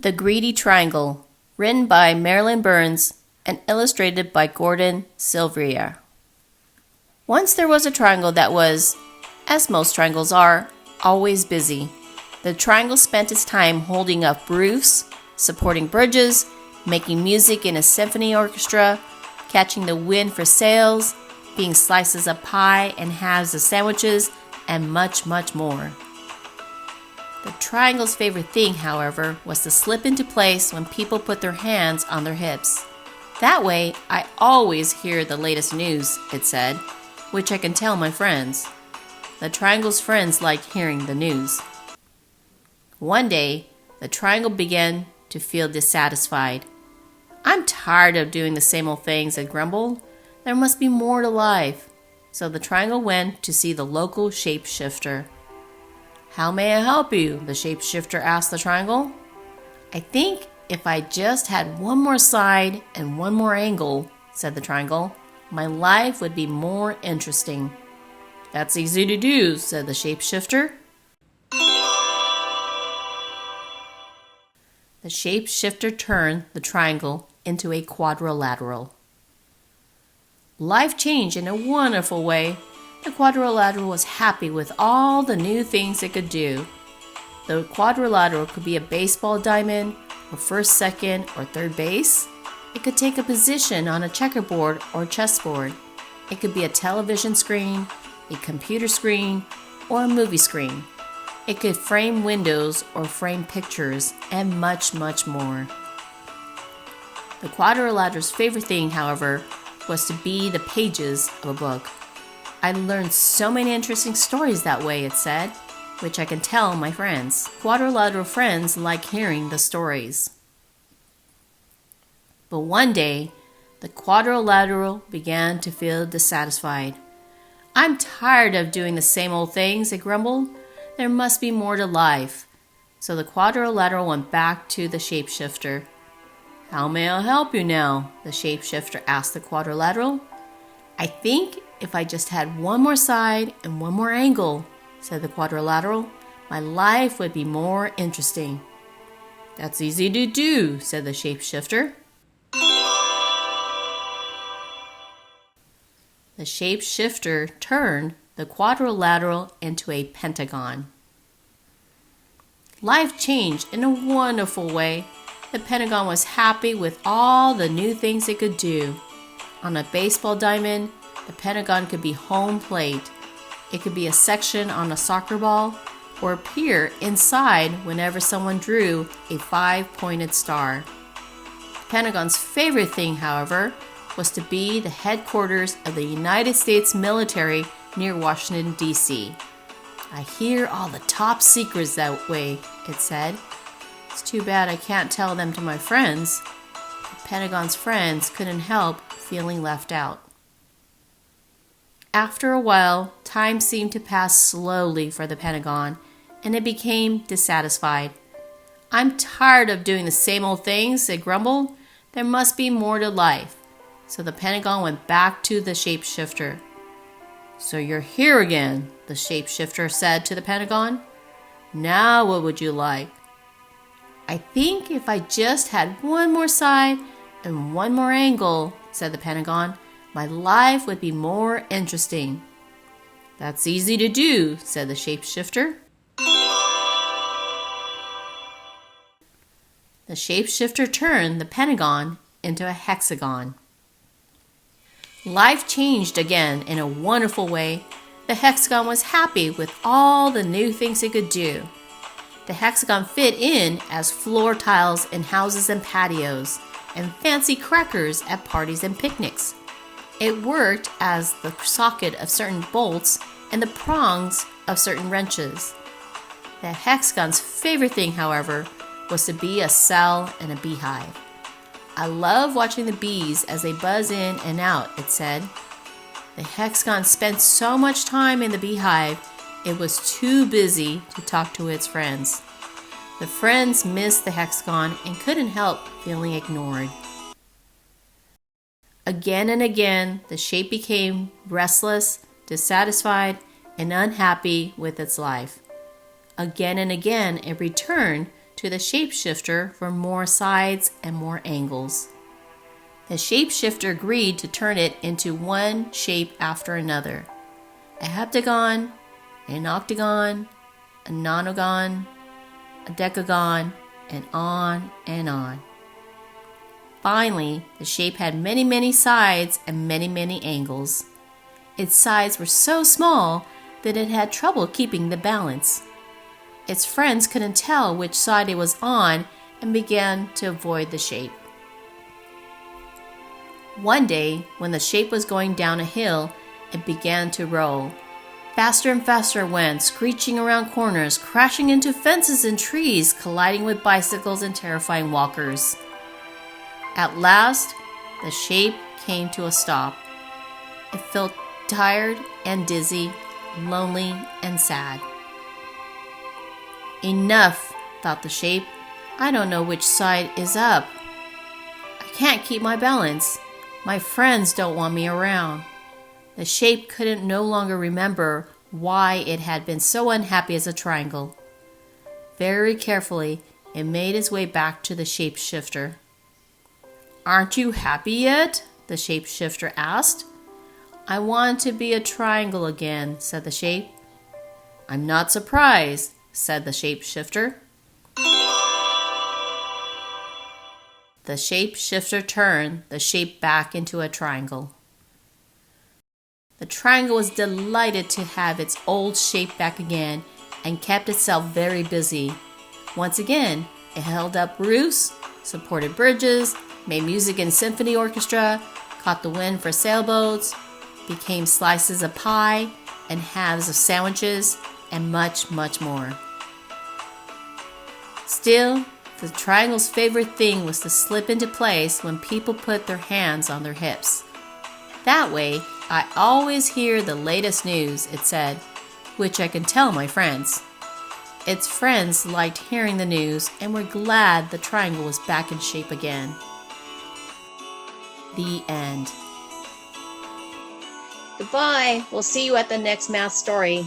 The Greedy Triangle, written by Marilynn and illustrated by Silveria. Once there was a triangle that was, as most triangles are, always busy. The triangle spent its time holding up roofs, supporting bridges, making music in a symphony orchestra, catching the wind for sails, being slices of pie and halves of sandwiches, and much, much more. The triangle's favorite thing, however, was to slip into place when people put their hands on their hips. That way, I always hear the latest news, it said, which I can tell my friends. The triangle's friends liked hearing the news. One day, the triangle began to feel dissatisfied. I'm tired of doing the same old things, it grumbled. There must be more to life. So the triangle went to see the local shapeshifter. How may I help you? The shapeshifter asked the triangle. I think if I just had one more side and one more angle, said the triangle, my life would be more interesting. That's easy to do, said the shapeshifter. The shapeshifter turned the triangle into a quadrilateral. Life changed in a wonderful way. The quadrilateral was happy with all the new things it could do. The quadrilateral could be a baseball diamond, or first, second, or third base. It could take a position on a checkerboard or chessboard. It could be a television screen, a computer screen, or a movie screen. It could frame windows or frame pictures, and much, much more. The quadrilateral's favorite thing, however, was to be the pages of a book. I learned so many interesting stories that way, it said, which I can tell my friends. Quadrilateral friends like hearing the stories. But one day, the quadrilateral began to feel dissatisfied. I'm tired of doing the same old things, it grumbled. There must be more to life. So the quadrilateral went back to the shapeshifter. How may I help you now? The shapeshifter asked the quadrilateral. I think if I just had one more side and one more angle, said the quadrilateral, my life would be more interesting. That's easy to do, said the shapeshifter. The shapeshifter turned the quadrilateral into a pentagon. Life changed in a wonderful way. The pentagon was happy with all the new things it could do. On a baseball diamond, the pentagon could be home plate. It could be a section on a soccer ball or appear inside whenever someone drew a 5-pointed star. The pentagon's favorite thing, however, was to be the headquarters of the United States military near Washington, D.C. I hear all the top secrets that way, it said. It's too bad I can't tell them to my friends. The Pentagon's friends couldn't help feeling left out. After a while, time seemed to pass slowly for the Pentagon, and it became dissatisfied. I'm tired of doing the same old things, it grumbled. There must be more to life. So the Pentagon went back to the shapeshifter. So you're here again, the shapeshifter said to the Pentagon. Now what would you like? I think if I just had one more side and one more angle, said the Pentagon, my life would be more interesting. That's easy to do, said the shapeshifter. The shapeshifter turned the Pentagon into a hexagon. Life changed again in a wonderful way. The hexagon was happy with all the new things it could do. The hexagon fit in as floor tiles in houses and patios, and fancy crackers at parties and picnics. It worked as the socket of certain bolts and the prongs of certain wrenches. The hexagon's favorite thing, however, was to be a cell in a beehive. I love watching the bees as they buzz in and out, it said. The hexagon spent so much time in the beehive, it was too busy to talk to its friends. The friends missed the hexagon and couldn't help feeling ignored. Again and again, the shape became restless, dissatisfied, and unhappy with its life. Again and again, it returned to the shapeshifter for more sides and more angles. The shapeshifter agreed to turn it into one shape after another: a heptagon, an octagon, a nonagon, a decagon, and on and on. Finally, the shape had many, many sides and many, many angles. Its sides were so small that it had trouble keeping the balance. Its friends couldn't tell which side it was on and began to avoid the shape. One day, when the shape was going down a hill, it began to roll. Faster and faster it went, screeching around corners, crashing into fences and trees, colliding with bicycles and terrifying walkers. At last, the shape came to a stop. It felt tired and dizzy, lonely and sad. Enough, thought the shape. I don't know which side is up. I can't keep my balance. My friends don't want me around. The shape couldn't no longer remember why it had been so unhappy as a triangle. Very carefully, it made its way back to the shapeshifter. "Aren't you happy yet?" the shapeshifter asked. "I want to be a triangle again," said the shape. "I'm not surprised," said the shapeshifter. The shapeshifter turned the shape back into a triangle. The triangle was delighted to have its old shape back again and kept itself very busy. Once again, it held up roofs, supported bridges, made music in symphony orchestra, caught the wind for sailboats, became slices of pie and halves of sandwiches, and much, much more. Still, the triangle's favorite thing was to slip into place when people put their hands on their hips. "That way, I always hear the latest news," it said, "which I can tell my friends." Its friends liked hearing the news and were glad the triangle was back in shape again. The end. Goodbye. We'll see you at the next math story.